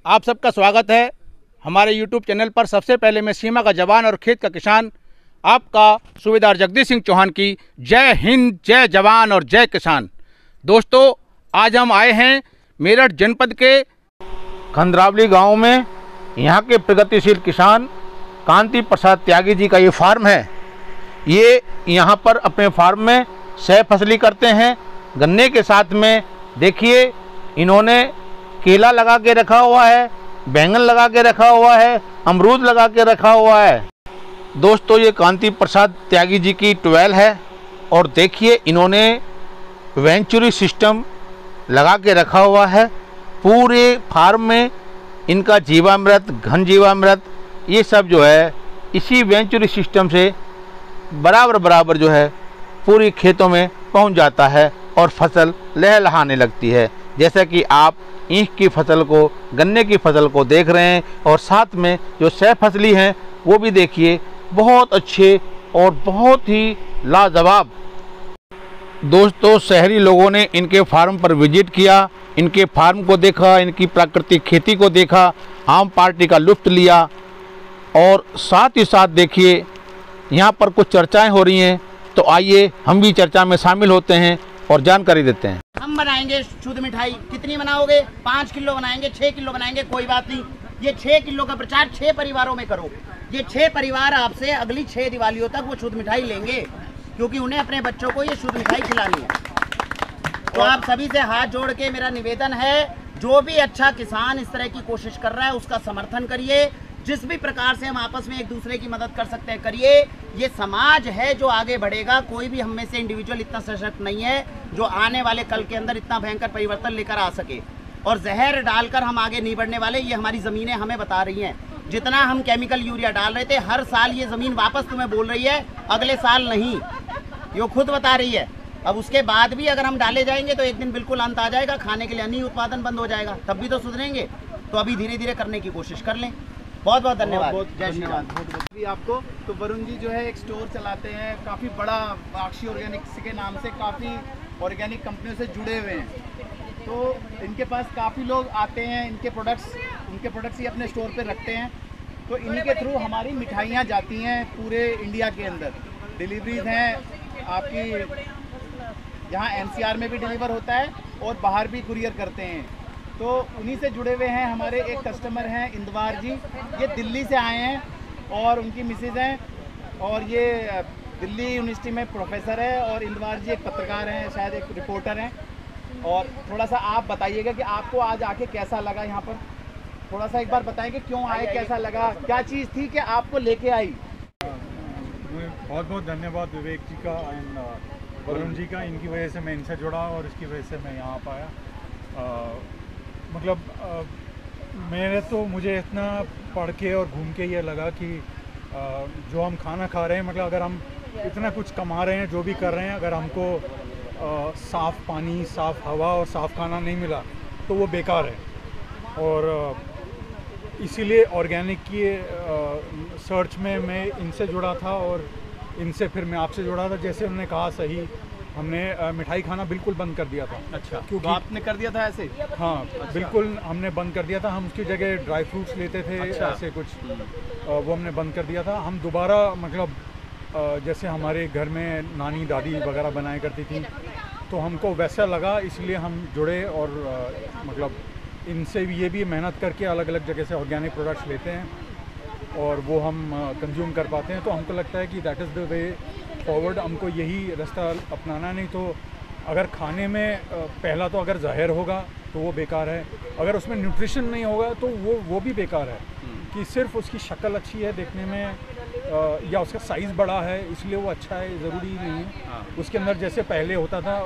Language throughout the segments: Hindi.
आप सबका स्वागत है हमारे YouTube चैनल पर। सबसे पहले मैं सीमा का जवान और खेत का किसान आपका सूबेदार जगदीश सिंह चौहान की जय हिंद, जय जवान और जय किसान। दोस्तों, आज हम आए हैं मेरठ जनपद के खंदरावली गांव में। यहां के प्रगतिशील किसान कांति प्रसाद त्यागी जी का ये फार्म है। ये यहां पर अपने फार्म में सह फसली करते हैं। गन्ने के साथ में देखिए इन्होंने केला लगा के रखा हुआ है, बैंगन लगा के रखा हुआ है, अमरूद लगा के रखा हुआ है। दोस्तों, ये कांति प्रसाद त्यागी जी की ट्वेल है और देखिए इन्होंने वेंचुरी सिस्टम लगा के रखा हुआ है। पूरे फार्म में इनका जीवामृत, घन जीवामृत, ये सब जो है इसी वेंचुरी सिस्टम से बराबर जो है पूरी खेतों में पहुंच जाता है और फसल लहलहाने लगती है। जैसा कि आप ईख की फसल को, गन्ने की फसल को देख रहे हैं और साथ में जो सह फसली हैं वो भी देखिए बहुत अच्छे और बहुत ही लाजवाब। दोस्तों, शहरी लोगों ने इनके फार्म पर विजिट किया, इनके फार्म को देखा, इनकी प्राकृतिक खेती को देखा, आम पार्टी का लुत्फ लिया और साथ ही साथ देखिए यहाँ पर कुछ चर्चाएं हो रही हैं। तो आइए हम भी चर्चा में शामिल होते हैं और जानकारी देते हैं। हम बनाएंगे शुद्ध मिठाई। कितनी बनाओगे? 5 किलो बनाएंगे, 6 किलो बनाएंगे, कोई बात नहीं। ये 6 किलो का प्रचार 6 परिवारों में करो। ये 6 परिवार आपसे अगली 6 दिवालियों तक वो शुद्ध मिठाई लेंगे, क्योंकि उन्हें अपने बच्चों को ये शुद्ध मिठाई खिलानी है। तो आप सभी से हाथ जोड़ के मेरा निवेदन है, जो भी अच्छा किसान इस तरह की कोशिश कर रहा है उसका समर्थन करिए। जिस भी प्रकार से हम आपस में एक दूसरे की मदद कर सकते हैं करिए। ये समाज है जो आगे बढ़ेगा। कोई भी हम में से इंडिविजुअल इतना सशक्त नहीं है जो आने वाले कल के अंदर इतना भयंकर परिवर्तन लेकर आ सके। और जहर डालकर हम आगे नहीं बढ़ने वाले, ये हमारी ज़मीनें हमें बता रही हैं। जितना हम केमिकल यूरिया डाल रहे थे, हर साल ये ज़मीन वापस तुम्हें बोल रही है, अगले साल नहीं, ये खुद बता रही है। अब उसके बाद भी अगर हम डाले जाएंगे तो एक दिन बिल्कुल अंत आ जाएगा, खाने के लिए अन्य उत्पादन बंद हो जाएगा, तब भी तो सुधरेंगे। तो अभी धीरे धीरे करने की कोशिश कर लें। बहुत बहुत धन्यवाद। जय श्री राम। भी आपको तो वरुण जी जो है एक स्टोर चलाते हैं, काफ़ी बड़ा, बाक्षी ऑर्गेनिक्स के नाम से काफ़ी ऑर्गेनिक कंपनियों से जुड़े हुए हैं। तो इनके पास काफ़ी लोग आते हैं, उनके प्रोडक्ट्स ही अपने स्टोर पे रखते हैं। तो इन्हीं के थ्रू हमारी मिठाइयाँ जाती हैं पूरे इंडिया के अंदर। डिलीवरीज हैं आपकी, यहाँ NCR में भी डिलीवर होता है और बाहर भी कुरियर करते हैं। तो उन्हीं से जुड़े हुए हैं हमारे एक कस्टमर हैं इंदवार जी। ये दिल्ली से आए हैं और उनकी मिसेज हैं, और ये दिल्ली यूनिवर्सिटी में प्रोफेसर है, और इंदवार जी एक पत्रकार हैं, शायद एक रिपोर्टर हैं। और थोड़ा सा आप बताइएगा कि आपको आज आके कैसा लगा यहाँ पर। थोड़ा सा एक बार बताएंगे क्यों आए, कैसा लगा, क्या चीज़ थी कि आपको लेके आई। बहुत बहुत धन्यवाद विवेक जी का एंड वरुण जी का। इनकी वजह से मैं इनसे जुड़ा और इसकी वजह से मैं यहाँ पाया। मुझे इतना पढ़ के और घूम के ये लगा कि जो हम खाना खा रहे हैं, मतलब अगर हम इतना कुछ कमा रहे हैं, जो भी कर रहे हैं, अगर हमको साफ़ पानी, साफ़ हवा और साफ़ खाना नहीं मिला तो वो बेकार है। और इसीलिए ऑर्गेनिक की सर्च में मैं इनसे जुड़ा था और इनसे फिर मैं आपसे जुड़ा था। जैसे उन्होंने कहा सही, हमने मिठाई खाना बिल्कुल बंद कर दिया था। अच्छा, क्योंकि आपने कर दिया था ऐसे? हाँ, अच्छा। बिल्कुल हमने बंद कर दिया था। हम उसकी जगह ड्राई फ्रूट्स लेते थे। अच्छा। ऐसे कुछ वो हमने बंद कर दिया था। हम दोबारा मतलब जैसे हमारे घर में नानी दादी वगैरह बनाया करती थी, तो हमको वैसा लगा, इसलिए हम जुड़े। और मतलब इनसे ये भी मेहनत करके अलग अलग जगह से ऑर्गेनिक प्रोडक्ट्स लेते हैं और वो हम कंज्यूम कर पाते हैं। तो हमको लगता है कि that is the way forward. हमको यही रास्ता अपनाना। नहीं तो अगर खाने में पहला तो अगर ज़ाहिर होगा तो वो बेकार है, अगर उसमें न्यूट्रिशन नहीं होगा तो वो भी बेकार है। कि सिर्फ उसकी शक्ल अच्छी है देखने में या उसका साइज़ बड़ा है इसलिए वो अच्छा है, ज़रूरी नहीं है। उसके अंदर जैसे पहले होता था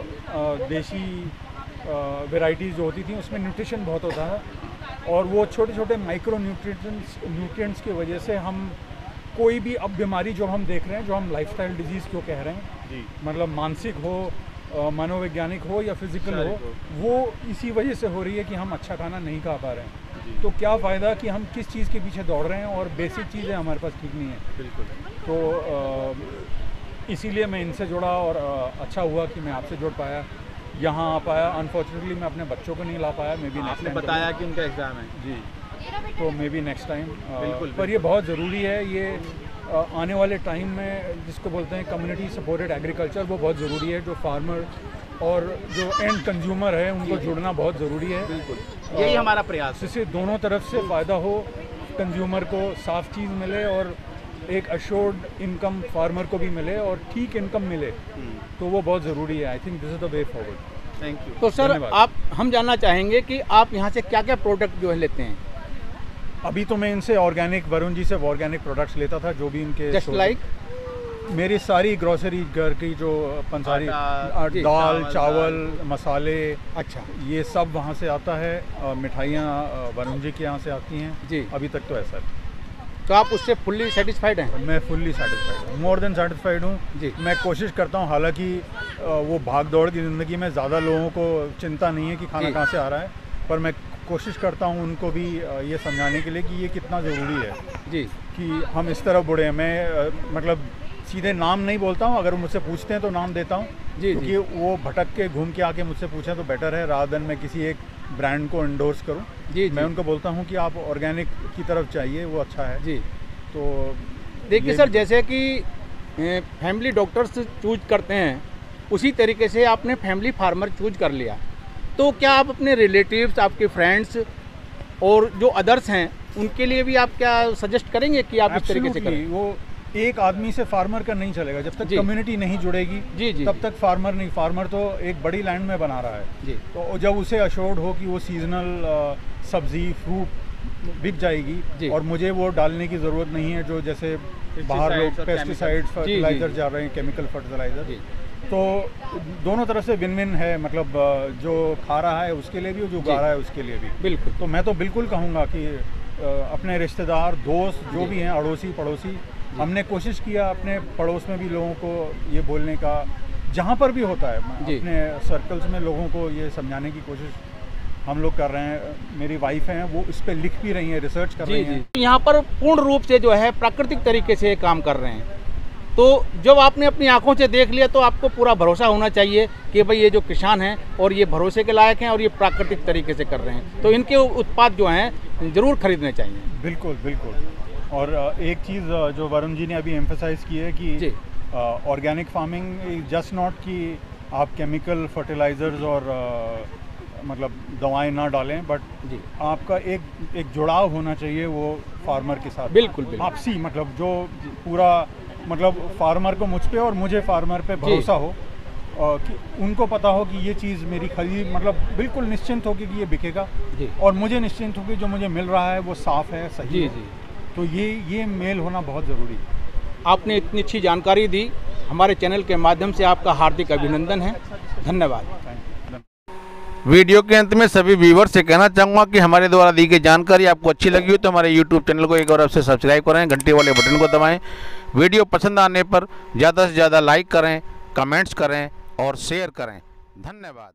देसी वैरायटीज़ जो होती थी उसमें न्यूट्रिशन बहुत होता है, और वो छोटे छोटे माइक्रो न्यूट्रिएंट्स की वजह से हम कोई भी अब बीमारी जो हम देख रहे हैं, जो हम लाइफस्टाइल डिजीज़ क्यों कह रहे हैं जी, मतलब मानसिक हो, मनोवैज्ञानिक हो या फिजिकल हो, वो इसी वजह से हो रही है कि हम अच्छा खाना नहीं खा पा रहे हैं। तो क्या फ़ायदा कि हम किस चीज़ के पीछे दौड़ रहे हैं और बेसिक चीज़ें हमारे पास ठीक नहीं है। बिल्कुल। तो इसीलिए मैं इनसे जुड़ा और अच्छा हुआ कि मैं आपसे जुड़ पाया, यहाँ आ पाया। अनफॉर्चुनेटली मैं अपने बच्चों को नहीं ला पाया। मैं भी आपने बताया कि उनका एग्ज़ाम है जी, तो मे बी नेक्स्ट टाइम। बिल्कुल, पर ये बहुत ज़रूरी है, ये आने वाले टाइम में जिसको बोलते हैं कम्युनिटी सपोर्टेड एग्रीकल्चर, वो बहुत ज़रूरी है। जो फार्मर और जो एंड कंज्यूमर है उनको जुड़ना बहुत ज़रूरी है। बिल्कुल यही हमारा प्रयास है। जिससे दोनों तरफ से फ़ायदा हो, कंज्यूमर को साफ़ चीज़ मिले और एक अश्योर्ड इनकम फार्मर को भी मिले और ठीक इनकम मिले, तो वो बहुत ज़रूरी है। I think this is the way forward. Thank you. तो सर धन्यवाद। हम जानना चाहेंगे कि आप यहाँ से क्या क्या प्रोडक्ट जो है लेते हैं? अभी तो मैं इनसे ऑर्गेनिक, वरुण जी से ऑर्गेनिक प्रोडक्ट्स लेता था, जो भी इनके जस्ट लाइक मेरी सारी ग्रोसरी घर की जो पंसारी आटा, दाल चावल, चावल मसाले, अच्छा ये सब वहाँ से आता है। मिठाइयाँ वरुण जी के यहाँ से आती हैं जी। अभी तक तो ऐसा है। तो आप उससे फुल्ली सेटिस्फाइड हैं? मैं फुल्ली सेटिस्फाइड हूँ, मोर देन सेटिस्फाइड हूँ जी। मैं कोशिश करता हूँ, हालांकि वो भाग दौड़ की ज़िंदगी में ज़्यादा लोगों को चिंता नहीं है कि खाना जी। कहाँ से आ रहा है, पर मैं कोशिश करता हूँ उनको भी ये समझाने के लिए कि ये कितना ज़रूरी है जी कि हम इस तरफ बढ़े हैं। मैं मतलब सीधे नाम नहीं बोलता हूँ, अगर मुझसे पूछते हैं तो नाम देता हूँ, जी, क्योंकि वो भटक के घूम के आके मुझसे पूछें तो बेटर है, रादर देन मैं किसी एक ब्रांड को इंडोर्स करूँ। जी मैं उनको बोलता हूँ कि आप ऑर्गेनिक की तरफ चाहिए, वो अच्छा है। जी। तो देखिए ये- सर, जैसे कि फैमिली डॉक्टर्स चूज करते हैं, उसी तरीके से आपने फैमिली फार्मर चूज कर लिया। तो क्या आप अपने रिलेटिव्स, आपके फ्रेंड्स और जो अदर्स हैं उनके लिए भी आप क्या सजेस्ट करेंगे कि आप इस तरीके से Absolutely, करें? वो एक आदमी से फार्मर का नहीं चलेगा जब तक जी। कम्युनिटी नहीं जुड़ेगी। जी, जी, तब जी। तक फार्मर नहीं, फार्मर तो एक बड़ी लैंड में बना रहा है। जी तो जब उसे अश्योर्ड हो कि वो सीजनल सब्जी फ्रूट बिक जाएगी जी। और मुझे वो डालने की ज़रूरत नहीं है, जो जैसे बाहर लोग और पेस्टिसाइड जी, फर्टिलाइज़र जी। जा रहे हैं, केमिकल फर्टिलाइज़र। जी तो दोनों तरफ से विन विन है, मतलब जो खा रहा है उसके लिए भी और जो जी। गा रहा है उसके लिए भी। बिल्कुल। तो मैं तो बिल्कुल कहूँगा कि अपने रिश्तेदार, दोस्त जो जी। भी हैं, अड़ोसी पड़ोसी, हमने कोशिश किया अपने पड़ोस में भी लोगों को ये बोलने का, जहाँ पर भी होता है जी। अपने सर्कल्स में लोगों को ये समझाने की कोशिश हम लोग कर रहे हैं। मेरी वाइफ हैं, वो इस पे लिख भी रही हैं, रिसर्च कर जी रही जी। हैं। यहाँ पर पूर्ण रूप से जो है प्राकृतिक तरीके से काम कर रहे हैं। तो जब आपने अपनी आंखों से देख लिया तो आपको पूरा भरोसा होना चाहिए कि भाई ये जो किसान हैं और ये भरोसे के लायक हैं और ये प्राकृतिक तरीके से कर रहे हैं, तो इनके उत्पाद जो हैं ज़रूर खरीदने चाहिए। बिल्कुल बिल्कुल। और एक चीज़ जो वरुण जी ने अभी एम्फेसाइज की है जी। कि ऑर्गेनिक फार्मिंग जस्ट नॉट कि आप केमिकल फर्टिलाइजर्स और मतलब दवाएं ना डालें, बट जी आपका एक जुड़ाव होना चाहिए वो फार्मर के साथ। बिल्कुल बिल्कुल। आपसी, मतलब जो पूरा, मतलब फार्मर को मुझ पे और मुझे फार्मर पे भरोसा हो, कि उनको पता हो कि ये चीज़ मेरी खरीद, मतलब बिल्कुल निश्चिंत हो कि ये बिकेगा, जी और मुझे निश्चिंत हो कि जो मुझे मिल रहा है वो साफ़ है, सही जी है। जी। तो ये मेल होना बहुत ज़रूरी है। आपने इतनी अच्छी जानकारी दी, हमारे चैनल के माध्यम से आपका हार्दिक अभिनंदन है। धन्यवाद। वीडियो के अंत में सभी व्यूवर से कहना चाहूँगा कि हमारे द्वारा दी गई जानकारी आपको अच्छी लगी हो तो हमारे YouTube चैनल को एक बार आपसे सब्सक्राइब करें, घंटे वाले बटन को दबाएं। वीडियो पसंद आने पर ज़्यादा से ज़्यादा लाइक करें, कमेंट्स करें और शेयर करें। धन्यवाद।